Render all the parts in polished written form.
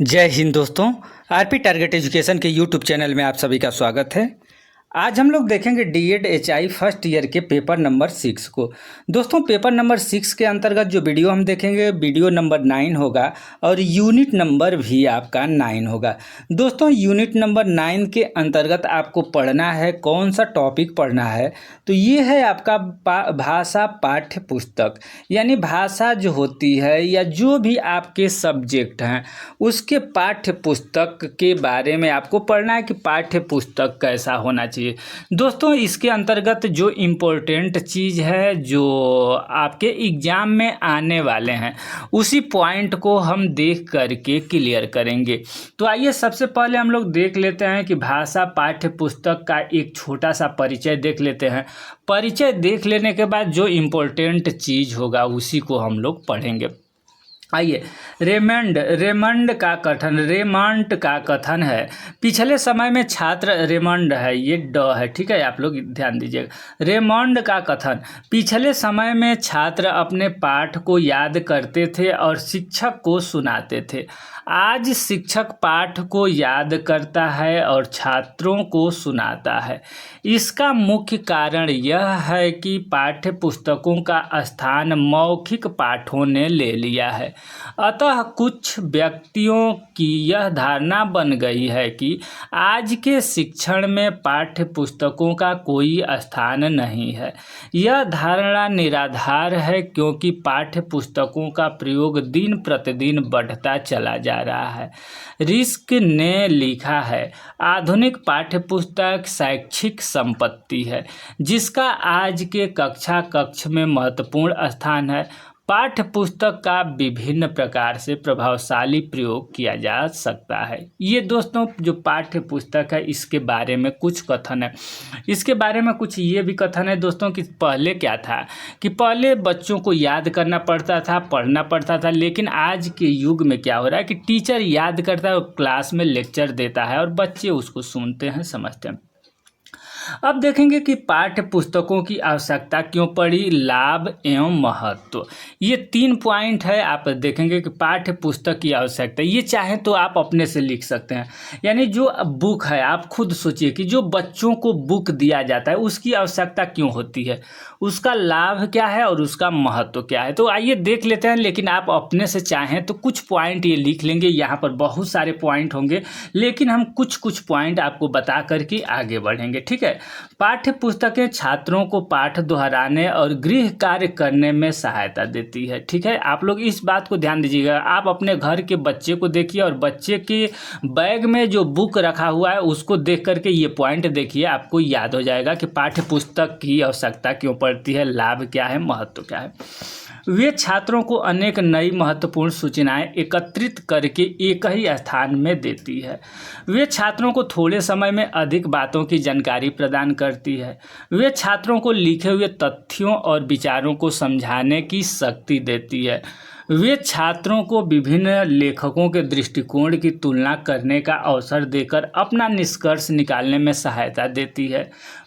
जय हिंद दोस्तों। RP target education के यूट्यूब चैनल में आप सभी का स्वागत है। आज हम लोग देखेंगे डीएड एचआई फर्स्ट ईयर के पेपर नंबर 6 को। दोस्तों पेपर नंबर 6 के अंतर्गत जो वीडियो हम देखेंगे वीडियो नंबर 9 होगा और यूनिट नंबर भी आपका 9 होगा। दोस्तों यूनिट नंबर 9 के अंतर्गत आपको पढ़ना है, कौन सा टॉपिक पढ़ना है, तो ये है आपका भाषा पाठ्य पुस्तक। यानी भाषा जो होती है या जो भी आपके सब्जेक्ट हैं उसके पाठ्य पुस्तक के बारे में आपको पढ़ना है कि पाठ्य पुस्तक कैसा होना चाहिए। दोस्तों इसके अंतर्गत जो इम्पोर्टेंट चीज़ है जो आपके एग्ज़ाम में आने वाले हैं उसी पॉइंट को हम देख करके क्लियर करेंगे। तो आइए सबसे पहले हम लोग देख लेते हैं कि भाषा पाठ्य पुस्तक का एक छोटा सा परिचय देख लेते हैं। परिचय देख लेने के बाद जो इम्पोर्टेंट चीज़ होगा उसी को हम लोग पढ़ेंगे। आइए रेमंड का कथन है पिछले समय में छात्र रेमंड है, ये ड है, ठीक है, आप लोग ध्यान दीजिएगा। रेमंड का कथन पिछले समय में छात्र अपने पाठ को याद करते थे और शिक्षक को सुनाते थे। आज शिक्षक पाठ को याद करता है और छात्रों को सुनाता है। इसका मुख्य कारण यह है कि पाठ्य पुस्तकों का स्थान मौखिक पाठों ने ले लिया है। अतः कुछ व्यक्तियों की यह धारणा बन गई है कि आज के शिक्षण में पाठ्य पुस्तकों का कोई स्थान नहीं है। यह धारणा निराधार है क्योंकि पाठ्य पुस्तकों का प्रयोग दिन प्रतिदिन बढ़ता चला जा रहा है। रिस्क ने लिखा है, आधुनिक पाठ्यपुस्तक शैक्षिक संपत्ति है जिसका आज के कक्ष में महत्वपूर्ण स्थान है। पाठ्य पुस्तक का विभिन्न प्रकार से प्रभावशाली प्रयोग किया जा सकता है। ये दोस्तों जो पाठ्य पुस्तक है इसके बारे में कुछ कथन है। इसके बारे में कुछ ये भी कथन है दोस्तों कि पहले क्या था कि पहले बच्चों को याद करना पड़ता था, पढ़ना पड़ता था, लेकिन आज के युग में क्या हो रहा है कि टीचर याद करता है और क्लास में लेक्चर देता है और बच्चे उसको सुनते हैं, समझते हैं। अब देखेंगे कि पाठ्य पुस्तकों की आवश्यकता क्यों पड़ी, लाभ एवं महत्व। ये 3 पॉइंट है। आप देखेंगे कि पाठ्य पुस्तक की आवश्यकता, ये चाहे तो आप अपने से लिख सकते हैं। यानी जो बुक है आप खुद सोचिए कि जो बच्चों को बुक दिया जाता है उसकी आवश्यकता क्यों होती है, उसका लाभ क्या है और उसका महत्व क्या है। तो आइए देख लेते हैं, लेकिन आप अपने से चाहें तो कुछ पॉइंट ये लिख लेंगे। यहाँ पर बहुत सारे पॉइंट होंगे लेकिन हम कुछ पॉइंट आपको बता करके आगे बढ़ेंगे, ठीक है। पाठ्य पुस्तकें छात्रों को पाठ दोहराने और गृह कार्य करने में सहायता देती है, ठीक है। आप लोग इस बात को ध्यान दीजिएगा। आप अपने घर के बच्चे को देखिए और बच्चे के बैग में जो बुक रखा हुआ है उसको देख करके ये पॉइंट देखिए, आपको याद हो जाएगा कि पाठ्य पुस्तक की आवश्यकता क्यों पड़ती है, लाभ क्या है, महत्व क्या है। वे छात्रों को अनेक नई महत्वपूर्ण सूचनाएं एकत्रित करके एक ही स्थान में देती है। वे छात्रों को थोड़े समय में अधिक बातों की जानकारी प्रदान करती है। वे छात्रों को लिखे हुए तथ्यों और विचारों को समझाने की शक्ति देती है। वे छात्रों को विभिन्न लेखकों के दृष्टिकोण की तुलना करने का अवसर देकर अपना निष्कर्ष निकालने में सहायता देती है।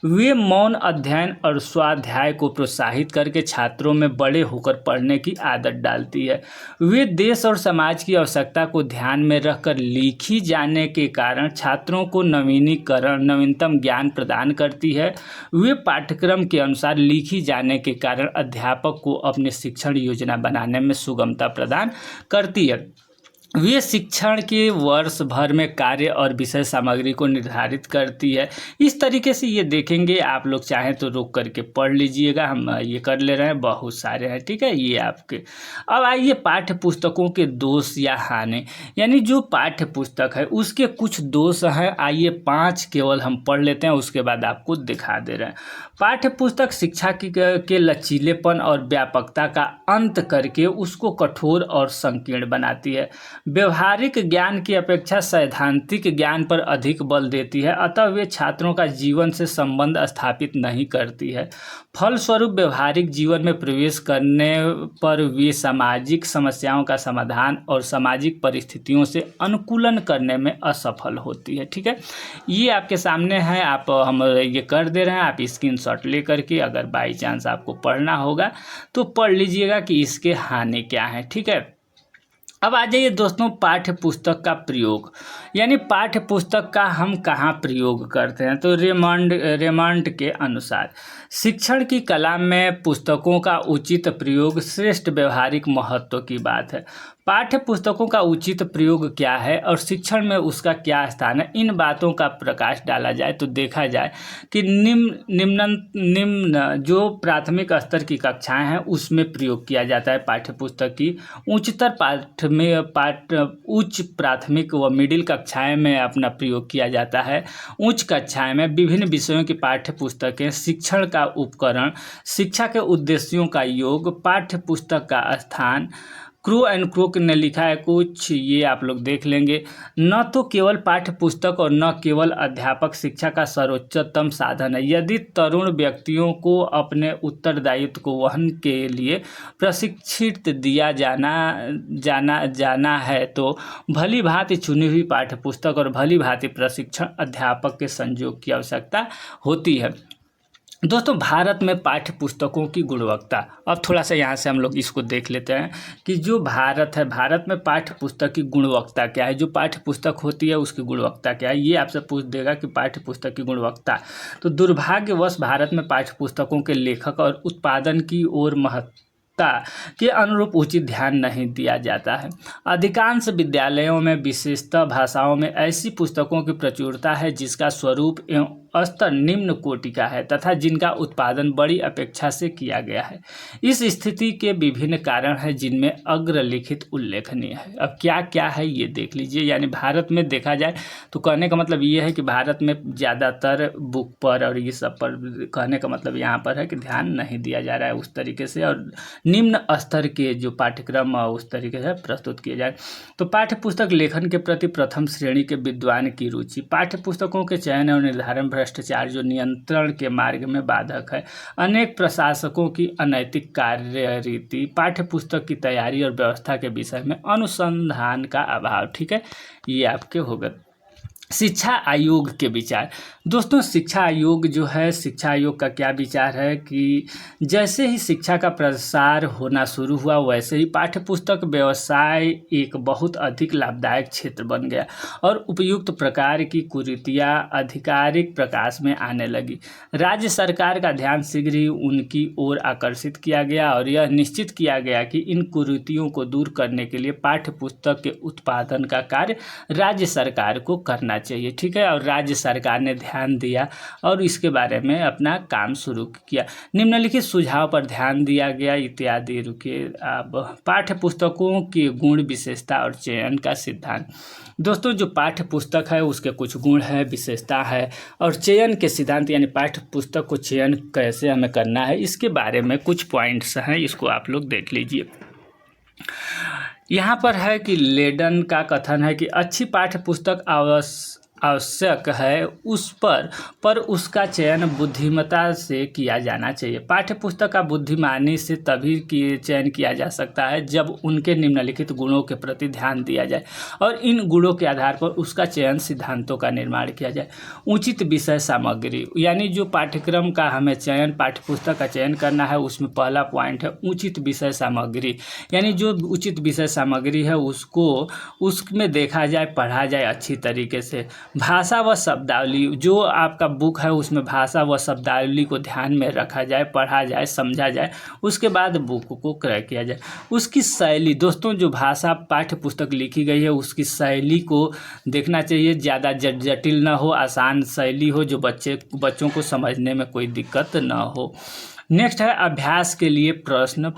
वे मौन अध्ययन और स्वाध्याय को प्रोत्साहित करके छात्रों में बड़े होकर पढ़ने की आदत डालती है। वे देश और समाज की आवश्यकता को ध्यान में रखकर लिखी जाने के कारण छात्रों को नवीनतम ज्ञान प्रदान करती है। वे पाठ्यक्रम के अनुसार लिखी जाने के कारण अध्यापक को अपने शिक्षण योजना बनाने में सुगमता प्रदान करती है। वे शिक्षण के वर्ष भर में कार्य और विषय सामग्री को निर्धारित करती है। इस तरीके से ये देखेंगे, आप लोग चाहें तो रोक करके पढ़ लीजिएगा, हम ये कर ले रहे हैं, बहुत सारे हैं, ठीक है, ये आपके। अब आइए पाठ्य पुस्तकों के दोष या हानि, यानी जो पाठ्य पुस्तक है उसके कुछ दोष हैं। आइए 5 केवल हम पढ़ लेते हैं, उसके बाद आपको दिखा दे रहे हैं। पाठ्य पुस्तक शिक्षा के लचीलेपन और व्यापकता का अंत करके उसको कठोर और संकीर्ण बनाती है। व्यवहारिक ज्ञान की अपेक्षा सैद्धांतिक ज्ञान पर अधिक बल देती है, अतः वे छात्रों का जीवन से संबंध स्थापित नहीं करती है। फलस्वरूप व्यवहारिक जीवन में प्रवेश करने पर वे सामाजिक समस्याओं का समाधान और सामाजिक परिस्थितियों से अनुकूलन करने में असफल होती है, ठीक है। ये आपके सामने है, आप हम ये कर दे रहे हैं, आप स्क्रीनशॉट ले करके अगर बाई चांस आपको पढ़ना होगा तो पढ़ लीजिएगा कि इसके हानि क्या है, ठीक है। अब आ जाइए दोस्तों पाठ्य पुस्तक का प्रयोग, यानी पाठ्य पुस्तक का हम कहाँ प्रयोग करते हैं। तो रेमंड के अनुसार शिक्षण की कला में पुस्तकों का उचित प्रयोग श्रेष्ठ व्यवहारिक महत्व की बात है। पाठ्य पुस्तकों का उचित प्रयोग क्या है और शिक्षण में उसका क्या स्थान है, इन बातों का प्रकाश डाला जाए तो देखा जाए कि निम्न जो प्राथमिक स्तर की कक्षाएं हैं उसमें प्रयोग किया जाता है पाठ्य पुस्तक की। उच्च प्राथमिक व मिडिल कक्षाएं में अपना प्रयोग किया जाता है। उच्च कक्षाएं में विभिन्न विषयों की पाठ्य पुस्तकें, शिक्षण का उपकरण, शिक्षा के उद्देश्यों का योग, पाठ्य पुस्तक का स्थान। क्रू एंड क्रूक ने लिखा है कुछ, ये आप लोग देख लेंगे। न तो केवल पाठ्य पुस्तक और न केवल अध्यापक शिक्षा का सर्वोच्चतम साधन है। यदि तरुण व्यक्तियों को अपने उत्तरदायित्व को वहन के लिए प्रशिक्षित दिया जाना है तो भली भांति चुनी हुई पाठ्य पुस्तक और भली भांति प्रशिक्षण अध्यापक के संयोग की आवश्यकता होती है। दोस्तों भारत में पाठ्य पुस्तकों की गुणवत्ता, अब थोड़ा सा यहाँ से हम लोग इसको देख लेते हैं कि जो भारत है, भारत में पाठ्य पुस्तक की गुणवत्ता क्या है, जो पाठ्य पुस्तक होती है उसकी गुणवत्ता क्या है, ये आपसे पूछ देगा कि पाठ्य पुस्तक की गुणवत्ता। तो दुर्भाग्यवश भारत में पाठ्य पुस्तकों के लेखक और उत्पादन की ओर महत्वता के अनुरूप उचित ध्यान नहीं दिया जाता है। अधिकांश विद्यालयों में विशेषतः भाषाओं में ऐसी पुस्तकों की प्रचुरता है जिसका स्वरूप एवं स्तर निम्न कोटि का है तथा जिनका उत्पादन बड़ी अपेक्षा से किया गया है। इस स्थिति के विभिन्न कारण हैं जिनमें अग्रलिखित उल्लेखनीय है। अब क्या क्या है ये देख लीजिए। यानी भारत में देखा जाए तो कहने का मतलब ये है कि भारत में ज़्यादातर बुक पर और ये सब पर, कहने का मतलब यहाँ पर है कि ध्यान नहीं दिया जा रहा है उस तरीके से, और निम्न स्तर के जो पाठ्यक्रम उस तरीके से प्रस्तुत किए जाए। तो पाठ्य पुस्तक लेखन के प्रति प्रथम श्रेणी के विद्वान की रुचि, पाठ्य पुस्तकों के चयन और निर्धारण, भ्रष्टाचार जो नियंत्रण के मार्ग में बाधक है, अनेक प्रशासकों की अनैतिक कार्यरीति, पाठ्य पुस्तक की तैयारी और व्यवस्था के विषय में अनुसंधान का अभाव। ठीक है, ये आपके हो गए। शिक्षा आयोग के विचार। दोस्तों शिक्षा आयोग जो है, शिक्षा आयोग का क्या विचार है कि जैसे ही शिक्षा का प्रसार होना शुरू हुआ वैसे ही पाठ्य पुस्तक व्यवसाय एक बहुत अधिक लाभदायक क्षेत्र बन गया और उपयुक्त प्रकार की कुरीतियाँ आधिकारिक प्रकाश में आने लगी। राज्य सरकार का ध्यान शीघ्र ही उनकी ओर आकर्षित किया गया और यह निश्चित किया गया कि इन कुरीतियों को दूर करने के लिए पाठ्य पुस्तक के उत्पादन का कार्य राज्य सरकार को करना चाहिए। ठीक है, और राज्य सरकार ने ध्यान दिया और इसके बारे में अपना काम शुरू किया। निम्नलिखित सुझाव पर ध्यान दिया गया इत्यादि। रुकिए, अब पाठ्य पुस्तकों की गुण, विशेषता और चयन का सिद्धांत। दोस्तों जो पाठ्य पुस्तक है उसके कुछ गुण है, विशेषता है और चयन के सिद्धांत, यानी पाठ्य पुस्तक को चयन कैसे हमें करना है इसके बारे में कुछ पॉइंट्स हैं, इसको आप लोग देख लीजिए। यहाँ पर है कि लेडन का कथन है कि अच्छी पाठ्य पुस्तक आवश्यक है उस पर उसका चयन बुद्धिमत्ता से किया जाना चाहिए। पाठ्य पुस्तक का बुद्धिमानी से तभी चयन किया जा सकता है जब उनके निम्नलिखित गुणों के प्रति ध्यान दिया जाए और इन गुणों के आधार पर उसका चयन सिद्धांतों का निर्माण किया जाए। उचित विषय सामग्री, यानी जो पाठ्यक्रम का हमें चयन, पाठ्य पुस्तक का चयन करना है उसमें पहला पॉइंट है उचित विषय सामग्री, यानी जो उचित विषय सामग्री है उसमें देखा जाए, पढ़ा जाए अच्छी तरीके से। भाषा व शब्दावली, जो आपका बुक है उसमें भाषा व शब्दावली को ध्यान में रखा जाए, पढ़ा जाए, समझा जाए, उसके बाद बुक को क्रय किया जाए। उसकी शैली, दोस्तों जो भाषा पाठ्य पुस्तक लिखी गई है उसकी शैली को देखना चाहिए, ज़्यादा जटिल ना हो, आसान शैली हो जो बच्चों को समझने में कोई दिक्कत ना हो। नेक्स्ट है अभ्यास के लिए प्रश्न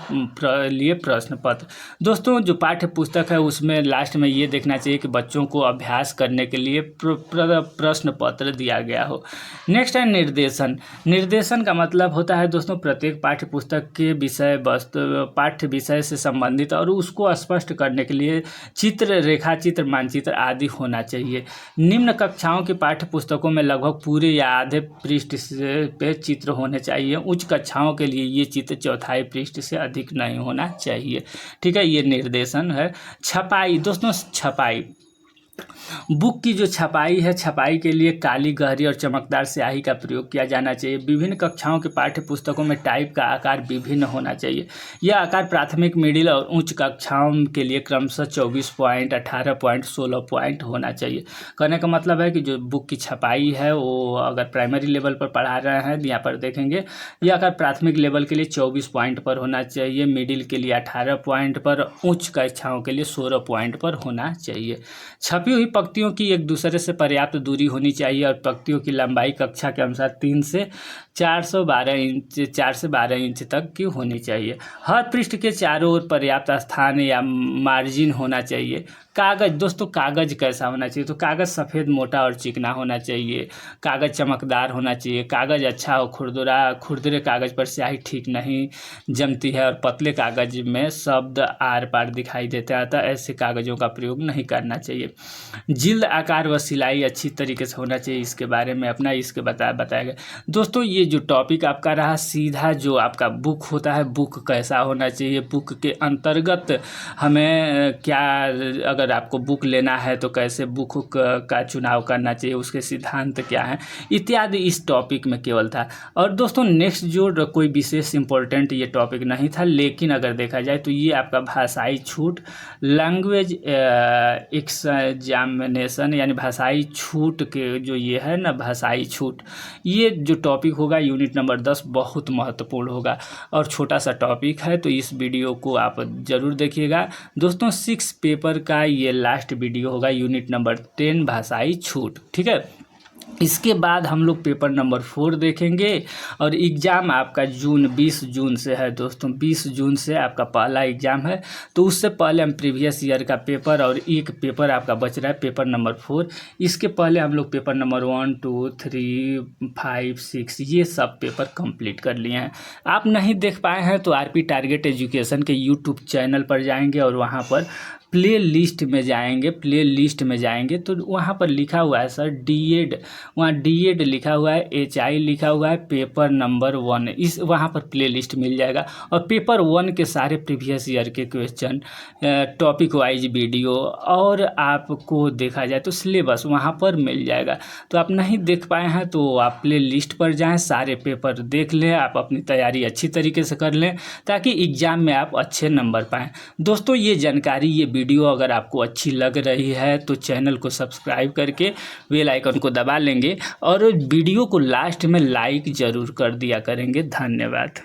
पत्र। दोस्तों जो पाठ्य पुस्तक है उसमें लास्ट में ये देखना चाहिए कि बच्चों को अभ्यास करने के लिए प्रश्न पत्र दिया गया हो। नेक्स्ट है निर्देशन का मतलब होता है दोस्तों प्रत्येक पाठ्य पुस्तक के विषय वस्तु, पाठ्य विषय से संबंधित और उसको स्पष्ट करने के लिए चित्र, रेखाचित्र, मानचित्र आदि होना चाहिए। निम्न कक्षाओं की पाठ्य पुस्तकों में लगभग पूरे या आधे पृष्ठ पे चित्र होने चाहिए। उच्च कक्षाओं के लिए ये चित्र चौथाई पृष्ठ से अधिक नहीं होना चाहिए। ठीक है, ये निर्देशन है। छपाई, दोस्तों छपाई बुक की जो छपाई है, छपाई के लिए काली, गहरी और चमकदार स्याही का प्रयोग किया जाना चाहिए। विभिन्न कक्षाओं के पाठ्य पुस्तकों में टाइप का आकार विभिन्न होना चाहिए। यह आकार प्राथमिक, मिडिल और उच्च कक्षाओं के लिए क्रमशः 24 पॉइंट, 18 पॉइंट, 16 पॉइंट होना चाहिए। कहने का मतलब है कि जो बुक की छपाई है वो अगर प्राइमरी लेवल पर पढ़ा रहे हैं, यहाँ पर देखेंगे यह आकार प्राथमिक लेवल के लिए 24 पॉइंट पर होना चाहिए, मिडिल के लिए 18 पॉइंट पर, उच्च कक्षाओं के लिए 16 पॉइंट पर होना चाहिए। छपी हुई पंक्तियों की एक दूसरे से पर्याप्त दूरी होनी चाहिए और पंक्तियों की लंबाई कक्षा के अनुसार 3 से 4 से 12 इंच तक की होनी चाहिए। हर पृष्ठ के चारों ओर पर्याप्त स्थान या मार्जिन होना चाहिए। कागज़, दोस्तों कागज़ कैसा होना चाहिए? तो कागज़ सफ़ेद, मोटा और चिकना होना चाहिए। कागज़ चमकदार होना चाहिए। कागज़ अच्छा हो, खुरदुरे कागज़ पर स्याही ठीक नहीं जमती है और पतले कागज़ में शब्द आर पार दिखाई देता है, अतः ऐसे कागज़ों का प्रयोग नहीं करना चाहिए। जिल्द आकार व सिलाई अच्छी तरीके से होना चाहिए। इसके बारे में अपना बताया गया। दोस्तों ये जो टॉपिक आपका रहा, सीधा जो आपका बुक होता है, बुक कैसा होना चाहिए, बुक के अंतर्गत हमें क्या, अगर आपको बुक लेना है तो कैसे बुक का चुनाव करना चाहिए, उसके सिद्धांत क्या हैं इत्यादि इस टॉपिक में केवल था। और दोस्तों नेक्स्ट जो कोई विशेष इंपॉर्टेंट ये टॉपिक नहीं था, लेकिन अगर देखा जाए तो ये आपका भाषाई छूट, लैंग्वेज एग्जामिनेशन यानी भाषाई छूट के जो ये है ना, भाषाई छूट, ये जो टॉपिक होगा यूनिट नंबर 10 बहुत महत्वपूर्ण होगा और छोटा सा टॉपिक है, तो इस वीडियो को आप ज़रूर देखिएगा। दोस्तों 6 पेपर का ये लास्ट वीडियो होगा, यूनिट नंबर 10 भाषाई छूट, ठीक है। इसके बाद हम लोग पेपर नंबर 4 देखेंगे और एग्ज़ाम आपका 20 जून से है। दोस्तों 20 जून से आपका पहला एग्ज़ाम है, तो उससे पहले हम प्रीवियस ईयर का पेपर और एक पेपर आपका बच रहा है पेपर नंबर 4। इसके पहले हम लोग पेपर नंबर 1, 2, 3, 5, 6 ये सब पेपर कंप्लीट कर लिए हैं। आप नहीं देख पाए हैं तो आरपी टारगेट एजुकेशन के यूट्यूब चैनल पर जाएंगे और वहाँ पर प्ले लिस्ट में जाएंगे तो वहाँ पर लिखा हुआ है सर डीएड, वहाँ डीएड लिखा हुआ है, एचआई लिखा हुआ है, पेपर नंबर 1, इस वहाँ पर प्ले लिस्ट मिल जाएगा और पेपर 1 के सारे प्रीवियस ईयर के क्वेश्चन, टॉपिक वाइज वीडियो और आपको देखा जाए तो सिलेबस वहाँ पर मिल जाएगा। तो आप नहीं देख पाए हैं तो आप प्ले लिस्ट पर जाएँ, सारे पेपर देख लें, आप अपनी तैयारी अच्छी तरीके से कर लें ताकि एग्ज़ाम में आप अच्छे नंबर पाएँ। दोस्तों ये जानकारी, ये वीडियो अगर आपको अच्छी लग रही है तो चैनल को सब्सक्राइब करके बेल आइकन को दबा लेंगे और वीडियो को लास्ट में लाइक ज़रूर कर दिया करेंगे। धन्यवाद।